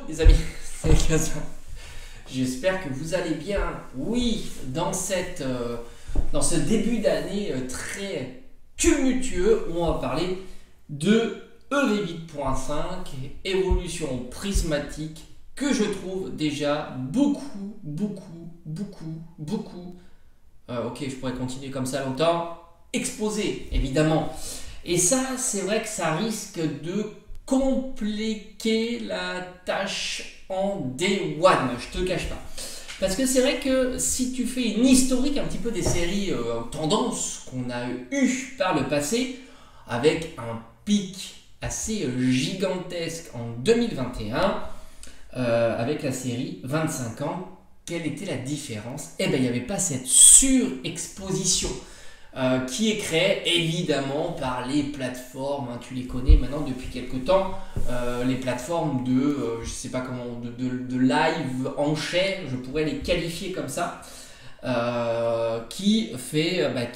les amis, c'est Kazan. J'espère que vous allez bien. Oui, dans ce début d'année très tumultueux, où on va parler de EV8.5, évolution prismatique, que je trouve déjà beaucoup. Ok, je pourrais continuer comme ça longtemps. Exposé, évidemment. Et ça, c'est vrai que ça risque de compliquer la tâche en Day One, je te cache pas. Parce que c'est vrai que si tu fais une historique un petit peu des séries tendances qu'on a eu par le passé, avec un pic assez gigantesque en 2021, avec la série 25 ans, quelle était la différence? Eh bien, il n'y avait pas cette surexposition qui est créée évidemment par les plateformes, hein, tu les connais maintenant depuis quelques temps, les plateformes de, je sais pas comment, de live en chaîne, je pourrais les qualifier comme ça, qui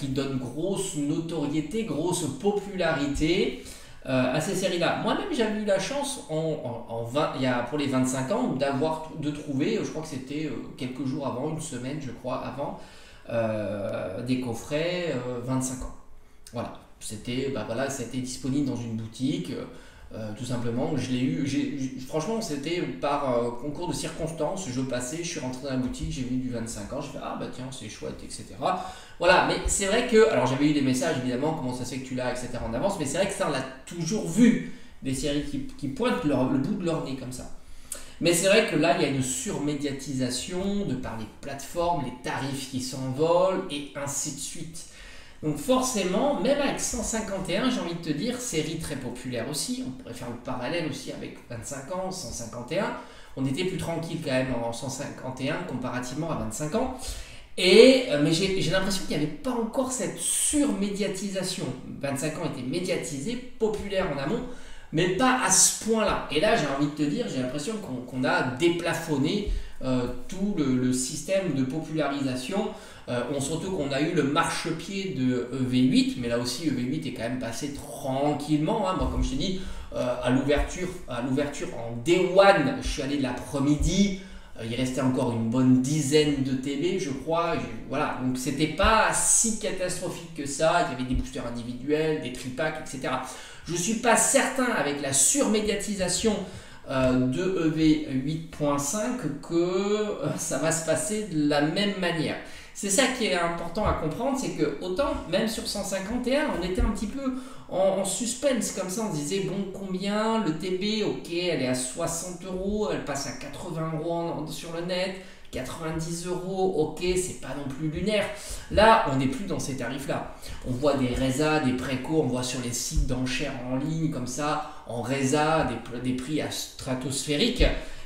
donne grosse notoriété, grosse popularité à ces séries-là. Moi-même, j'avais eu la chance pour les 25 ans de trouver, je crois que c'était quelques jours avant, une semaine je crois avant, des coffrets 25 ans. Voilà, c'était ça a été disponible dans une boutique, tout simplement. Je l'ai eu, franchement, c'était par concours de circonstances. Je passais, je suis rentré dans la boutique, j'ai vu du 25 ans, je fais ah bah tiens, c'est chouette, etc. Voilà, mais c'est vrai que, alors j'avais eu des messages évidemment, comment ça se fait que tu l'as, etc. en avance, mais c'est vrai que ça on l'a toujours vu, des séries qui pointent le bout de leur nez comme ça. Mais c'est vrai que là, il y a une surmédiatisation de par les plateformes, les tarifs qui s'envolent et ainsi de suite. Donc forcément, même avec 151, j'ai envie de te dire, série très populaire aussi, on pourrait faire le parallèle aussi avec 25 ans, 151, on était plus tranquille quand même en 151 comparativement à 25 ans. Mais j'ai l'impression qu'il n'y avait pas encore cette surmédiatisation. 25 ans était médiatisé, populaire en amont, mais pas à ce point-là. Et là, j'ai envie de te dire, j'ai l'impression qu'on a déplafonné tout le système de popularisation. Surtout qu'on a eu le marchepied de EV8, mais là aussi EV8 est quand même passé tranquillement. Hein. Moi, comme je t'ai dit, à l'ouverture en Day One, je suis allé de l'après-midi. Il restait encore une bonne dizaine de TB, je crois. Voilà, donc c'était pas si catastrophique que ça. Il y avait des boosters individuels, des tripacks, etc. Je suis pas certain avec la surmédiatisation de EV8.5 que ça va se passer de la même manière. C'est ça qui est important à comprendre, c'est que autant, même sur 151, on était un petit peu en suspense comme ça, on se disait bon combien, le TB, ok, elle est à 60 €, elle passe à 80 € sur le net, 90 €, ok, c'est pas non plus lunaire. Là, on n'est plus dans ces tarifs-là. On voit des RESA, des préco, on voit sur les sites d'enchères en ligne comme ça, en RESA, des prix stratosphériques.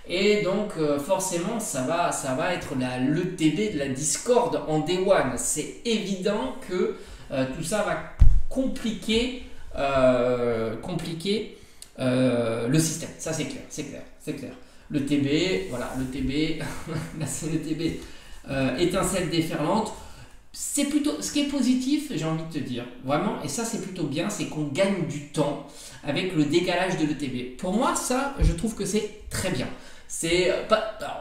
Et donc forcément ça va être le TB de la Discord en Day One. C'est évident que tout ça va compliquer le système. Ça c'est clair. Le TB, voilà, le TB, là c'est le TB étincelle déferlante. C'est plutôt, ce qui est positif, j'ai envie de te dire, vraiment, et ça c'est plutôt bien, c'est qu'on gagne du temps avec le décalage de l'ETB. Pour moi, ça, je trouve que c'est très bien.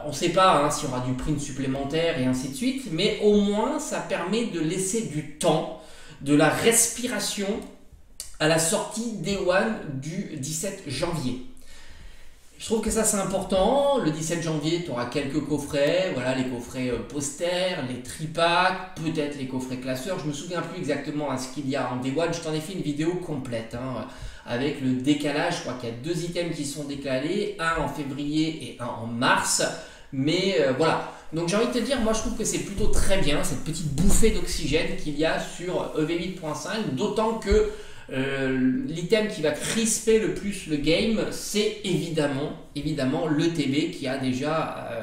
On ne sait pas hein, s'il y aura du print supplémentaire et ainsi de suite, mais au moins ça permet de laisser du temps, de la respiration à la sortie Day One du 17 janvier. Je trouve que ça c'est important. Le 17 janvier, tu auras quelques coffrets, voilà, les coffrets posters, les tripacks, peut-être les coffrets classeurs. Je me souviens plus exactement à ce qu'il y a en Day One. Je t'en ai fait une vidéo complète hein, avec le décalage. Je crois qu'il y a 2 items qui sont décalés, un en février et un en mars. Mais voilà. Donc j'ai envie de te dire, moi je trouve que c'est plutôt très bien cette petite bouffée d'oxygène qu'il y a sur EV8.5, d'autant que l'item qui va crisper le plus le game, c'est évidemment le TB qui a déjà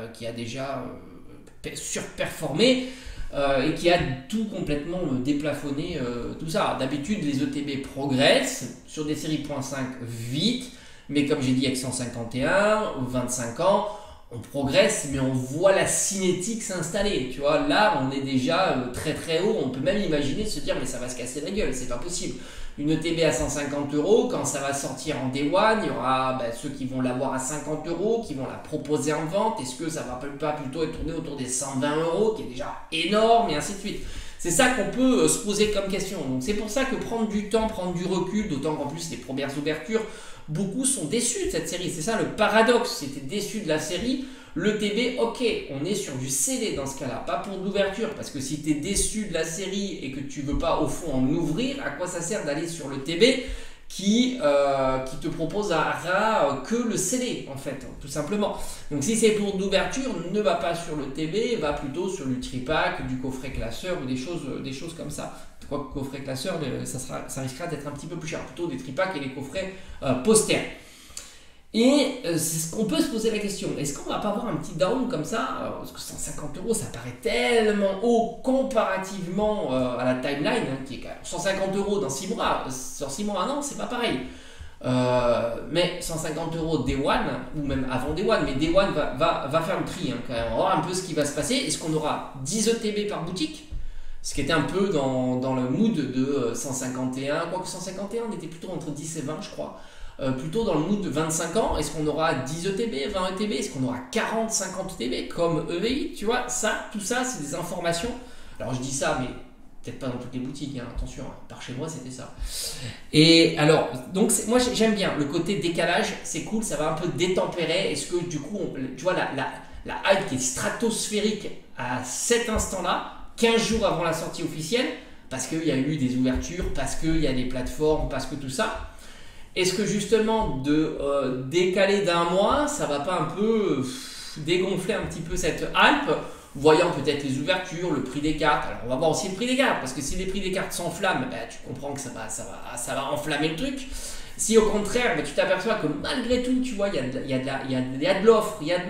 surperformé et qui a tout complètement déplafonné tout ça. D'habitude les ETB progressent sur des séries .5 vite, mais comme j'ai dit avec 151 ou 25 ans, on progresse, mais on voit la cinétique s'installer. Tu vois, là, on est déjà très très haut. On peut même imaginer se dire, mais ça va se casser la gueule, c'est pas possible. une ETB à 150 euros, quand ça va sortir en Day One, il y aura ceux qui vont l'avoir à 50 euros, qui vont la proposer en vente. Est-ce que ça va pas plutôt être tourné autour des 120 euros, qui est déjà énorme, et ainsi de suite. C'est ça qu'on peut se poser comme question. Donc c'est pour ça que prendre du temps, prendre du recul, d'autant qu'en plus les premières ouvertures, beaucoup sont déçus de cette série. C'est ça le paradoxe, c'était déçu de la série. Le TB, ok, on est sur du CD dans ce cas-là, pas pour de l'ouverture, parce que si tu es déçu de la série et que tu veux pas au fond en ouvrir, à quoi ça sert d'aller sur le TB qui te proposera que le CD en fait, tout simplement. Donc si c'est pour de l'ouverture, ne va pas sur le TB, va plutôt sur du tripack, du coffret classeur ou des choses comme ça. Quoique coffret classeur, ça risquera d'être un petit peu plus cher, plutôt des tripacks et les coffrets posters. Et c'est ce qu'on peut se poser la question, est-ce qu'on va pas avoir un petit down comme ça, parce que 150 euros ça paraît tellement haut comparativement à la timeline, qui est quand même 150 euros dans 6 mois, sur 6 mois, un an, c'est pas pareil. Mais 150 euros Day One, ou même avant Day One, mais Day One va faire le tri, quand même. On va voir un peu ce qui va se passer. Est-ce qu'on aura 10 ETB par boutique? Ce qui était un peu dans le mood de 151, quoique 151, on était plutôt entre 10 et 20, je crois. Plutôt dans le mood de 25 ans, est-ce qu'on aura 10 ETB, 20 ETB, est-ce qu'on aura 40, 50 ETB comme EVI, tu vois, tout ça, c'est des informations. Alors je dis ça, mais peut-être pas dans toutes les boutiques, attention, par chez moi c'était ça. Et alors, donc moi j'aime bien le côté décalage, c'est cool, ça va un peu détempérer. Est-ce que du coup, tu vois, la hype qui est stratosphérique à cet instant-là, 15 jours avant la sortie officielle, parce qu'il y a eu des ouvertures, parce qu'il y a des plateformes, parce que tout ça. Est-ce que justement de décaler d'un mois, ça va pas un peu dégonfler un petit peu cette hype, voyant peut-être les ouvertures, le prix des cartes. Alors on va voir aussi le prix des cartes, parce que si les prix des cartes s'enflamment, tu comprends que ça va enflammer le truc. Si au contraire, tu t'aperçois que malgré tout, tu vois, il y a de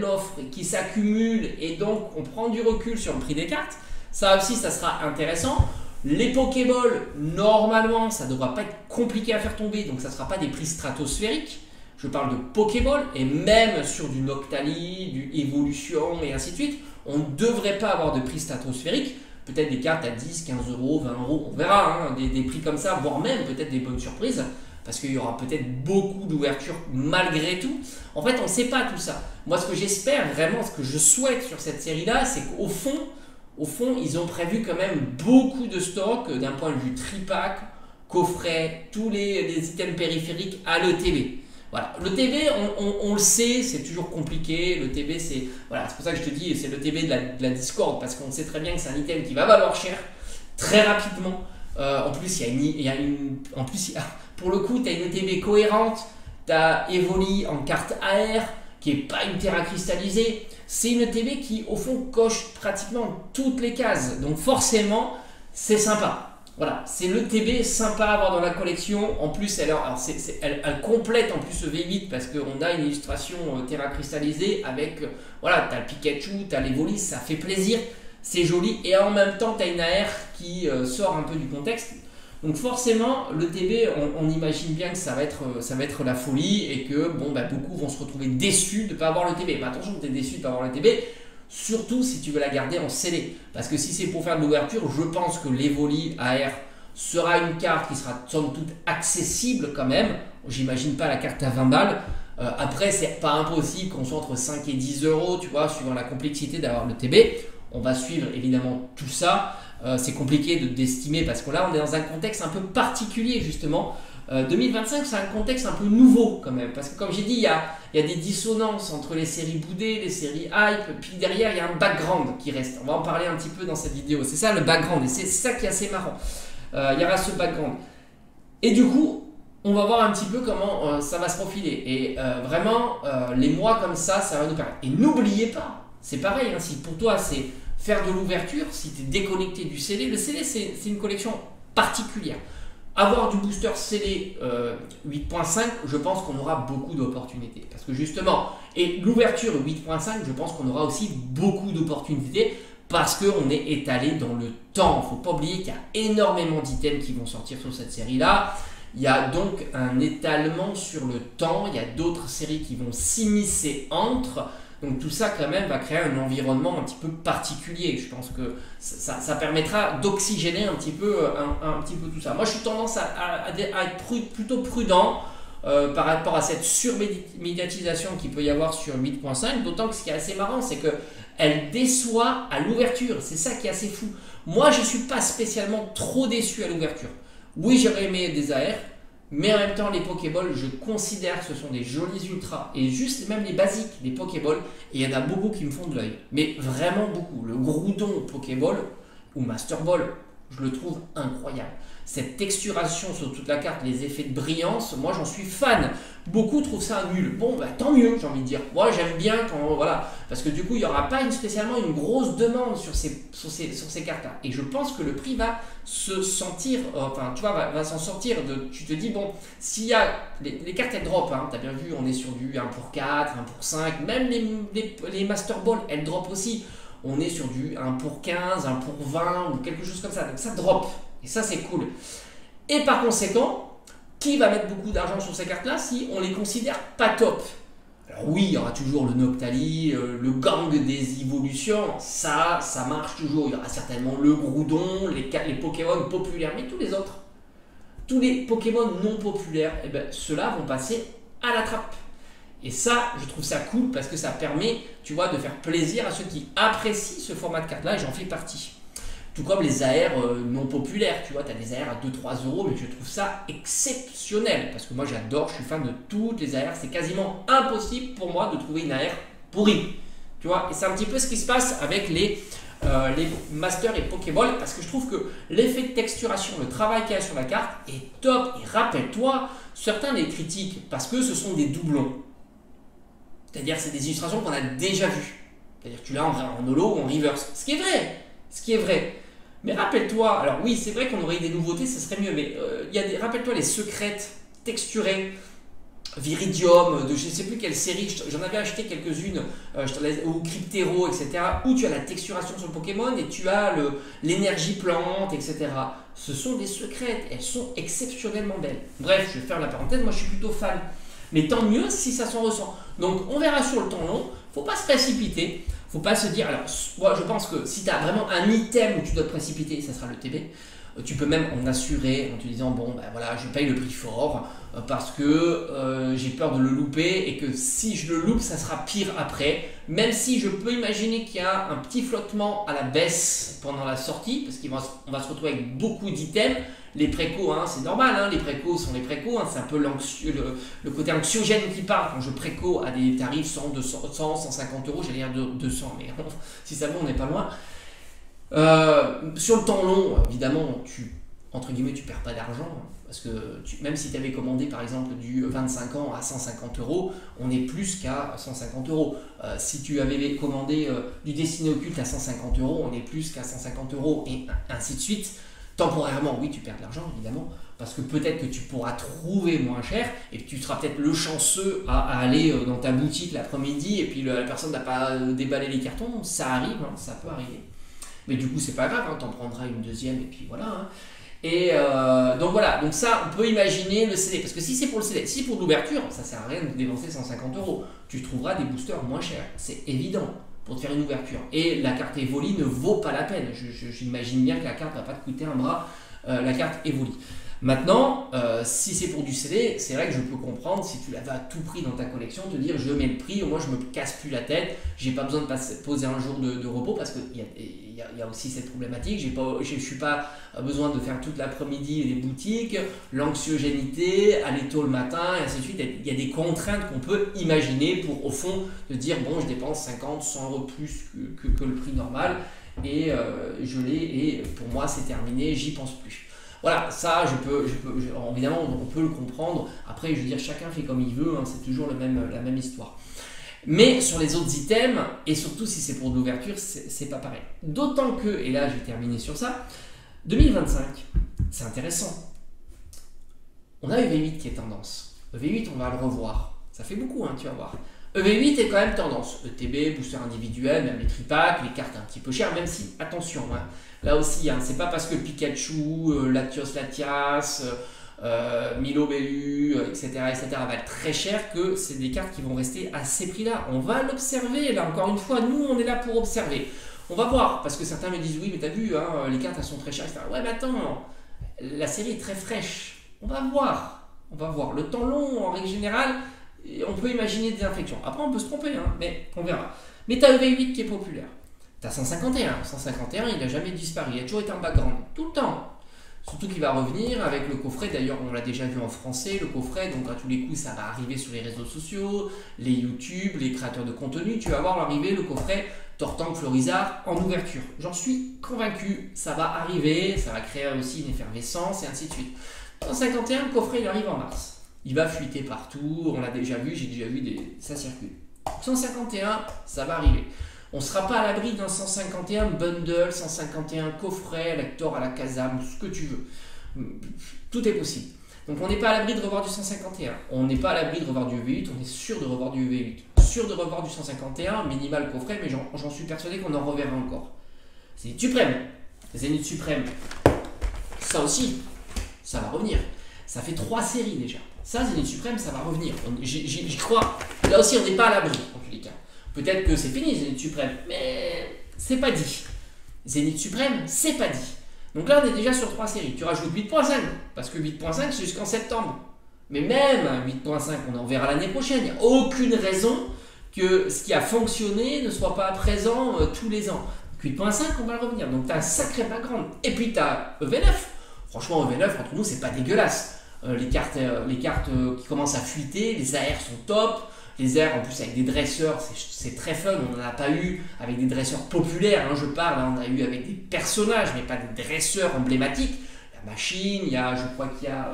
l'offre qui s'accumule, et donc on prend du recul sur le prix des cartes, ça aussi, ça sera intéressant. Les Pokéballs, normalement, ça ne devra pas être compliqué à faire tomber, donc ça ne sera pas des prix stratosphériques. Je parle de Pokéball, et même sur du Noctali, du Evolution, et ainsi de suite, on ne devrait pas avoir de prix stratosphériques. Peut-être des cartes à 10, 15 euros, 20 euros, on verra, des prix comme ça, voire même peut-être des bonnes surprises, parce qu'il y aura peut-être beaucoup d'ouvertures malgré tout. En fait, on ne sait pas tout ça. Moi, ce que j'espère vraiment, ce que je souhaite sur cette série-là, c'est qu'au fond, ils ont prévu quand même beaucoup de stocks d'un point de vue tripack, coffret, tous les items périphériques à l'ETB. Voilà. L'ETB, on le sait, c'est toujours compliqué. L'ETB, c'est pour ça que je te dis, c'est l'ETB de la Discord, parce qu'on sait très bien que c'est un item qui va valoir cher très rapidement. En plus, pour le coup, tu as une ETB cohérente, tu as Evoli en carte AR, qui n'est pas une terra cristallisée. C'est une ETB qui, au fond, coche pratiquement toutes les cases. Donc forcément, c'est sympa. Voilà, c'est l'ETB sympa à avoir dans la collection. En plus, elle complète en plus ce V8 parce qu'on a une illustration terra cristallisée avec, voilà, tu as le Pikachu, tu as l'Evoli, ça fait plaisir, c'est joli. Et en même temps, tu as une AR qui sort un peu du contexte. Donc forcément, l'ETB, on imagine bien que ça va être la folie et que beaucoup vont se retrouver déçus de ne pas avoir l'ETB. Mais attention, tu es déçu de ne pas avoir l'ETB, surtout si tu veux la garder en scellé. Parce que si c'est pour faire de l'ouverture, je pense que l'Evoli AR sera une carte qui sera somme toute accessible quand même. J'imagine pas la carte à 20 balles. Après, c'est pas impossible qu'on soit entre 5 et 10 euros, tu vois, suivant la complexité d'avoir l'ETB. On va suivre évidemment tout ça. C'est compliqué d'estimer parce que là on est dans un contexte un peu particulier justement. 2025 c'est un contexte un peu nouveau quand même parce que comme j'ai dit il y a des dissonances entre les séries boudées, les séries hype, puis derrière il y a un background qui reste. On va en parler un petit peu dans cette vidéo, c'est ça le background et c'est ça qui est assez marrant. Il y aura ce background et du coup on va voir un petit peu comment ça va se profiler et vraiment les mois comme ça va nous permettre. Et n'oubliez pas, c'est pareil, si pour toi c'est faire de l'ouverture, si tu es déconnecté du CD, le CD c'est une collection particulière. Avoir du booster CD 8.5, je pense qu'on aura beaucoup d'opportunités. Parce que justement, et l'ouverture 8.5, je pense qu'on aura aussi beaucoup d'opportunités parce qu'on est étalé dans le temps. Il ne faut pas oublier qu'il y a énormément d'items qui vont sortir sur cette série-là. Il y a donc un étalement sur le temps. Il y a d'autres séries qui vont s'immiscer entre. Donc tout ça quand même va créer un environnement un petit peu particulier. Je pense que ça permettra d'oxygéner un petit peu tout ça. Moi je suis tendance à être plutôt prudent par rapport à cette surmédiatisation qu'il peut y avoir sur 8.5, d'autant que ce qui est assez marrant, c'est qu'elle déçoit à l'ouverture. C'est ça qui est assez fou. Moi, je ne suis pas spécialement trop déçu à l'ouverture. Oui, j'aurais aimé des AR, mais en même temps, les Pokéballs, je considère que ce sont des jolis ultras. Et juste même les basiques, les Pokéballs, et il y en a beaucoup qui me font de l'œil. Mais vraiment beaucoup. Le Groudon Pokéball ou Master Ball, je le trouve incroyable. Cette texturation sur toute la carte, les effets de brillance, moi j'en suis fan. Beaucoup trouvent ça nul. Bon, bah, tant mieux, j'ai envie de dire. Moi j'aime bien quand. Voilà. Parce que du coup, il n'y aura pas spécialement une grosse demande sur ces cartes-là. Et je pense que le prix va se sentir. Enfin, tu vois, va s'en sortir. Tu te dis, bon, s'il y a. Les cartes elles drop, hein, tu as bien vu, on est sur du 1 pour 4, 1 pour 5. Même les Master Ball, elles drop aussi. On est sur du 1 pour 15, 1 pour 20 ou quelque chose comme ça. Donc ça drop. Et ça, c'est cool. Et par conséquent, qui va mettre beaucoup d'argent sur ces cartes-là si on les considère pas top? Alors oui, il y aura toujours le Noctali, le gang des évolutions. Ça marche toujours. Il y aura certainement le Groudon, les Pokémon populaires. Mais tous les autres, tous les Pokémon non populaires, eh ben, ceux-là vont passer à la trappe. Et ça, je trouve ça cool parce que ça permet, tu vois, de faire plaisir à ceux qui apprécient ce format de carte-là, et j'en fais partie. Tout comme les AR non populaires, tu vois, tu as des AR à 2-3 euros, mais je trouve ça exceptionnel. Parce que moi j'adore, je suis fan de toutes les AR. C'est quasiment impossible pour moi de trouver une AR pourrie. Tu vois, et c'est un petit peu ce qui se passe avec les Masters et Pokéball, parce que je trouve que l'effet de texturation, le travail qu'il y a sur la carte est top. Et rappelle-toi, certains les critiquent parce que ce sont des doublons. C'est-à-dire c'est des illustrations qu'on a déjà vues. C'est-à-dire que tu l'as en holo ou en reverse. Ce qui est vrai. Ce qui est vrai. Mais rappelle-toi, alors oui, c'est vrai qu'on aurait eu des nouveautés, ce serait mieux, mais rappelle-toi les secrètes texturées, Viridium, de je ne sais plus quelle série, j'en avais acheté quelques-unes, ou Cryptero, etc., où tu as la texturation sur le Pokémon et tu as l'énergie plante, etc. Ce sont des secrètes, elles sont exceptionnellement belles. Bref, je vais faire la parenthèse, moi je suis plutôt fan. Mais tant mieux si ça s'en ressent. Donc on verra sur le temps long, faut pas se précipiter. Faut pas se dire, alors moi je pense que si tu as vraiment un item où tu dois te précipiter, ça sera le TB. Tu peux même en assurer en te disant, bon ben voilà, je paye le prix fort parce que j'ai peur de le louper et que si je le loupe, ça sera pire après. Même si je peux imaginer qu'il y a un petit flottement à la baisse pendant la sortie, parce qu'on va se retrouver avec beaucoup d'items. Les précos, hein, c'est normal, hein, les précos sont les précos, hein, c'est un peu le côté anxiogène qui parle quand je préco à des tarifs 100, 200, 100, 150 euros, j'allais dire 200, mais si ça va, on n'est pas loin. Sur le temps long, évidemment, entre guillemets, tu perds pas d'argent, hein, parce que même si tu avais commandé par exemple du 25 ans à 150 euros, on est plus qu'à 150 euros. Si tu avais commandé du Destiné Occulte à 150 euros, on est plus qu'à 150 euros, et ainsi de suite. Temporairement, oui, tu perds de l'argent, évidemment, parce que peut-être que tu pourras trouver moins cher, et que tu seras peut-être le chanceux à aller dans ta boutique l'après-midi, et puis la personne n'a pas déballé les cartons. Ça arrive, hein, ça peut arriver. Mais du coup, c'est pas grave, hein, tu en prendras une deuxième, et puis voilà. Hein. Et donc voilà, donc ça, on peut imaginer le CD, parce que si c'est pour le CD, si c'est pour l'ouverture, ça sert à rien de dépenser 150 euros. Tu trouveras des boosters moins chers, c'est évident, pour te faire une ouverture. Et la carte Evoli ne vaut pas la peine. J'imagine bien que la carte ne va pas te coûter un bras, la carte Evoli. Maintenant, si c'est pour du CD, c'est vrai que je peux comprendre si tu l'avais à tout prix dans ta collection, te dire je mets le prix, au moins je me casse plus la tête, j'ai pas besoin de poser un jour de repos, parce qu'il y a aussi cette problématique, je suis pas besoin de faire toute l'après-midi les boutiques, l'anxiogénité, aller tôt le matin, et ainsi de suite. Il y a des contraintes qu'on peut imaginer pour, au fond, de dire bon, je dépense 50, 100 euros plus que le prix normal, et je l'ai, et pour moi c'est terminé, j'y pense plus. Voilà, ça, évidemment, on peut le comprendre. Après, je veux dire, chacun fait comme il veut, hein, c'est toujours la même histoire. Mais sur les autres items, et surtout si c'est pour de l'ouverture, c'est pas pareil. D'autant que, et là, je vais terminer sur ça, 2025, c'est intéressant. On a EV8 qui est tendance. EV8, on va le revoir. Ça fait beaucoup, hein, tu vas voir. EV8 est quand même tendance. ETB, booster individuel, même les tripacks, les cartes un petit peu chères, même si, attention, hein, là aussi, hein, c'est pas parce que Pikachu, Latios, Milo Bellu, etc., va être très cher, que c'est des cartes qui vont rester à ces prix-là. On va l'observer, là, encore une fois, nous, on est là pour observer. On va voir, parce que certains me disent, oui, mais t'as vu, hein, les cartes, elles sont très chères, etc. Ouais, mais attends, la série est très fraîche. On va voir. On va voir. Le temps long, en règle générale, on peut imaginer des infections. Après, on peut se tromper, hein, mais on verra. Mais t'as EV8 qui est populaire. T'as 151. 151, il n'a jamais disparu. Il a toujours été en background. Tout le temps. Surtout qu'il va revenir avec le coffret. D'ailleurs, on l'a déjà vu en français. Le coffret, donc à tous les coups, ça va arriver sur les réseaux sociaux, les YouTube, les créateurs de contenu. Tu vas voir l'arrivée, le coffret Tortank Florizard en ouverture. J'en suis convaincu. Ça va arriver. Ça va créer aussi une effervescence et ainsi de suite. 151, le coffret, il arrive en mars. Il va fuiter partout. On l'a déjà vu. J'ai déjà vu ça circule. 151, ça va arriver. On ne sera pas à l'abri d'un 151 bundle, 151 coffret, lector à la Kazam, ce que tu veux. Tout est possible. Donc on n'est pas à l'abri de revoir du 151. On n'est pas à l'abri de revoir du EV8, on est sûr de revoir du EV8. Sûr de revoir du 151, minimal coffret, mais j'en suis persuadé qu'on en reverra encore. Zénith Suprême. Zénith Suprême. Ça aussi, ça va revenir. Ça fait 3 séries déjà. Ça, Zénith Suprême, ça va revenir. J'y crois. Là aussi, on n'est pas à l'abri, en tous les cas. Peut-être que c'est fini, Zénith Suprême, mais c'est pas dit. Zénith Suprême, c'est pas dit. Donc là, on est déjà sur 3 séries. Tu rajoutes 8.5, parce que 8.5, c'est jusqu'en septembre. Mais même 8.5, on en verra l'année prochaine. Il n'y a aucune raison que ce qui a fonctionné ne soit pas présent tous les ans. Donc 8.5, on va le revenir. Donc tu as un sacré background. Et puis tu as EV9. Franchement, EV9, entre nous, c'est pas dégueulasse. Les cartes qui commencent à fuiter, les AR sont top. Les airs, en plus, avec des dresseurs, c'est très fun. On n'en a pas eu avec des dresseurs populaires, hein, je parle. Hein, on a eu avec des personnages, mais pas des dresseurs emblématiques. La machine, il y a, je crois qu'il y a...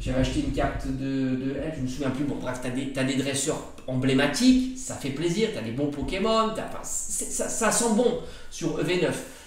j'avais acheté une carte de elle, je ne me souviens plus. Bon, bref, tu as des dresseurs emblématiques, ça fait plaisir. Tu as des bons Pokémon, ça sent bon sur EV9.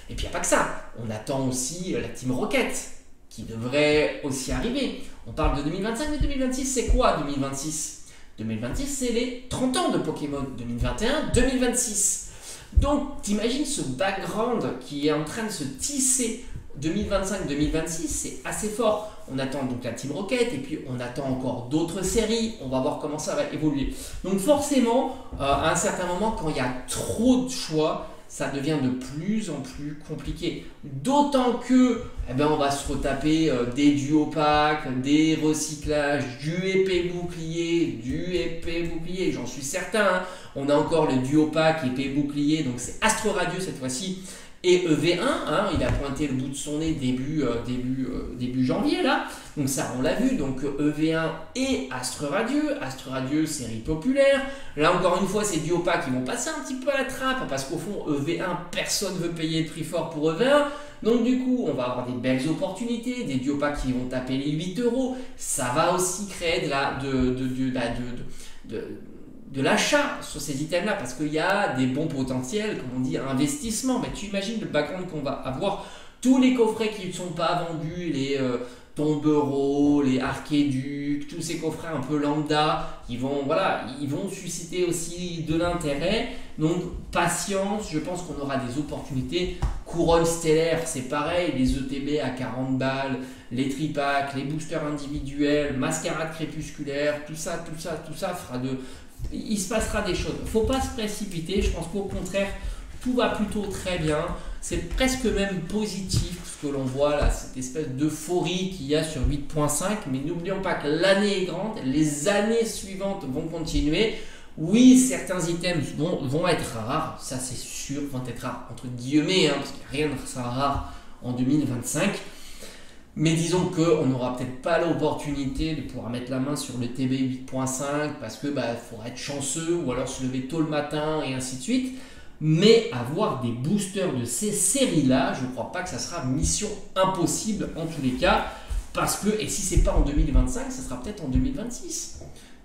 Et puis, il n'y a pas que ça. On attend aussi la Team Rocket, qui devrait aussi arriver. On parle de 2025, mais 2026, c'est quoi 2026 2026, c'est les 30 ans de Pokémon. 2021, 2026. Donc, t'imagines ce background qui est en train de se tisser 2025-2026, c'est assez fort. On attend donc la Team Rocket et puis on attend encore d'autres séries. On va voir comment ça va évoluer. Donc forcément, à un certain moment, quand il y a trop de choix, ça devient de plus en plus compliqué. D'autant que, on va se retaper des duos packs, des recyclages, du épée bouclier, j'en suis certain. Hein. On a encore le duo pack épée bouclier, donc c'est Astre Radieux cette fois-ci. Et EV1, hein, il a pointé le bout de son nez début janvier là, donc ça on l'a vu, donc EV1 et Astre Radieux, série populaire. Là encore une fois, ces duopas qui vont passer un petit peu à la trappe, parce qu'au fond EV1, personne ne veut payer le prix fort pour EV1, donc du coup on va avoir des belles opportunités, des duopas qui vont taper les 8 €, ça va aussi créer de l'achat sur ces items-là, parce qu'il y a des bons potentiels, comme on dit, investissement. Mais tu imagines le background qu'on va avoir, tous les coffrets qui ne sont pas vendus, les Tombereau, les Archéduc, tous ces coffrets un peu lambda, ils vont susciter aussi de l'intérêt. Donc patience, je pense qu'on aura des opportunités. Couronne stellaire, c'est pareil, les ETB à 40 balles, les tripacks, les boosters individuels, mascarade crépusculaire, tout ça fera de... Il se passera des choses. Il ne faut pas se précipiter. Je pense qu'au contraire, tout va plutôt très bien. C'est presque même positif ce que l'on voit là, cette espèce d'euphorie qu'il y a sur 8.5. Mais n'oublions pas que l'année est grande. Les années suivantes vont continuer. Oui, certains items vont être rares. Ça, c'est sûr, vont être rares entre guillemets, hein, parce qu'il n'y a rien de sera rare en 2025. Mais disons qu'on n'aura peut-être pas l'opportunité de pouvoir mettre la main sur le TB 8.5 parce que faudra être chanceux ou alors se lever tôt le matin et ainsi de suite. Mais avoir des boosters de ces séries-là, je ne crois pas que ça sera mission impossible en tous les cas. Parce que, et si c'est pas en 2025, ça sera peut-être en 2026.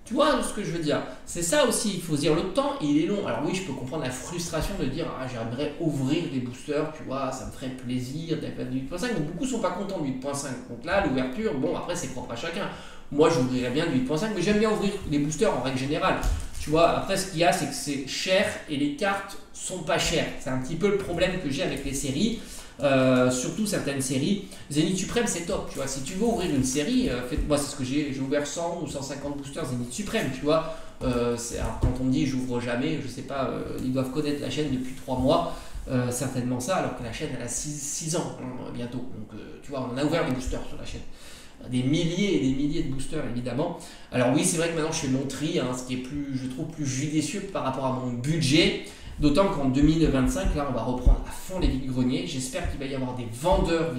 Tu vois ce que je veux dire? C'est ça aussi, il faut se dire, le temps il est long. Alors oui, je peux comprendre la frustration de dire j'aimerais ouvrir des boosters, tu vois, ça me ferait plaisir d'être du 8.5, mais beaucoup sont pas contents du 8.5. Donc là, l'ouverture, bon après c'est propre à chacun. Moi j'ouvrirais bien du 8.5, mais j'aime bien ouvrir les boosters en règle générale. Tu vois, après ce qu'il y a, c'est que c'est cher et les cartes sont pas chères. C'est un petit peu le problème que j'ai avec les séries. surtout certaines séries. Zénith Suprême, c'est top, tu vois. Si tu veux ouvrir une série, moi c'est ce que j'ai ouvert 100 ou 150 boosters Zénith Suprême, tu vois. Alors, quand on me dit j'ouvre jamais, je sais pas, ils doivent connaître la chaîne depuis 3 mois, certainement ça, alors que la chaîne elle a 6 ans bientôt. Donc tu vois, on a ouvert des boosters sur la chaîne. Des milliers et des milliers de boosters évidemment. Alors oui, c'est vrai que maintenant je fais mon tri, hein, ce qui est plus, je trouve, plus judicieux par rapport à mon budget. D'autant qu'en 2025, là, on va reprendre à fond les vides-greniers. J'espère qu'il va y avoir des vendeurs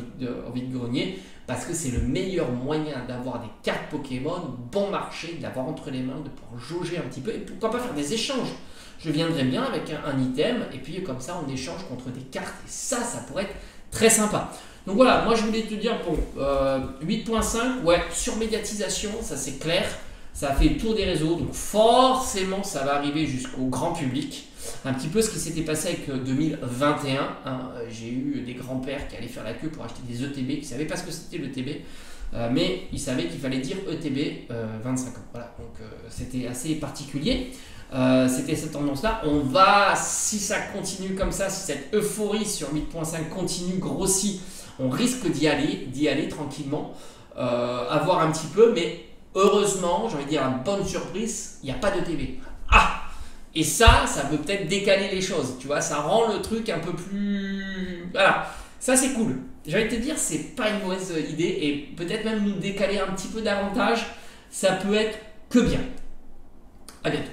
en vide-grenier parce que c'est le meilleur moyen d'avoir des cartes Pokémon, bon marché, d'avoir entre les mains, de pouvoir jauger un petit peu et pourquoi pas faire des échanges. Je viendrai bien avec un item et puis comme ça, on échange contre des cartes et ça pourrait être très sympa. Donc voilà, moi je voulais te dire, bon, 8.5, ouais, surmédiatisation, ça c'est clair, ça a fait le tour des réseaux, donc forcément ça va arriver jusqu'au grand public. Un petit peu ce qui s'était passé avec 2021, hein. J'ai eu des grands-pères qui allaient faire la queue pour acheter des ETB, qui ne savaient pas ce que c'était l'ETB, mais ils savaient qu'il fallait dire ETB 25 ans. Voilà, donc c'était assez particulier. C'était cette tendance-là. On va, si ça continue comme ça, si cette euphorie sur 8.5 continue, grossit, on risque d'y aller tranquillement, à voir un petit peu, mais heureusement, j'ai envie de dire, la bonne surprise, il n'y a pas de TV. Ah! Et ça peut peut-être décaler les choses, tu vois, ça rend le truc un peu plus... Voilà, ça c'est cool. J'ai envie de te dire, c'est pas une mauvaise idée, et peut-être même nous décaler un petit peu davantage, ça peut être que bien. À bientôt.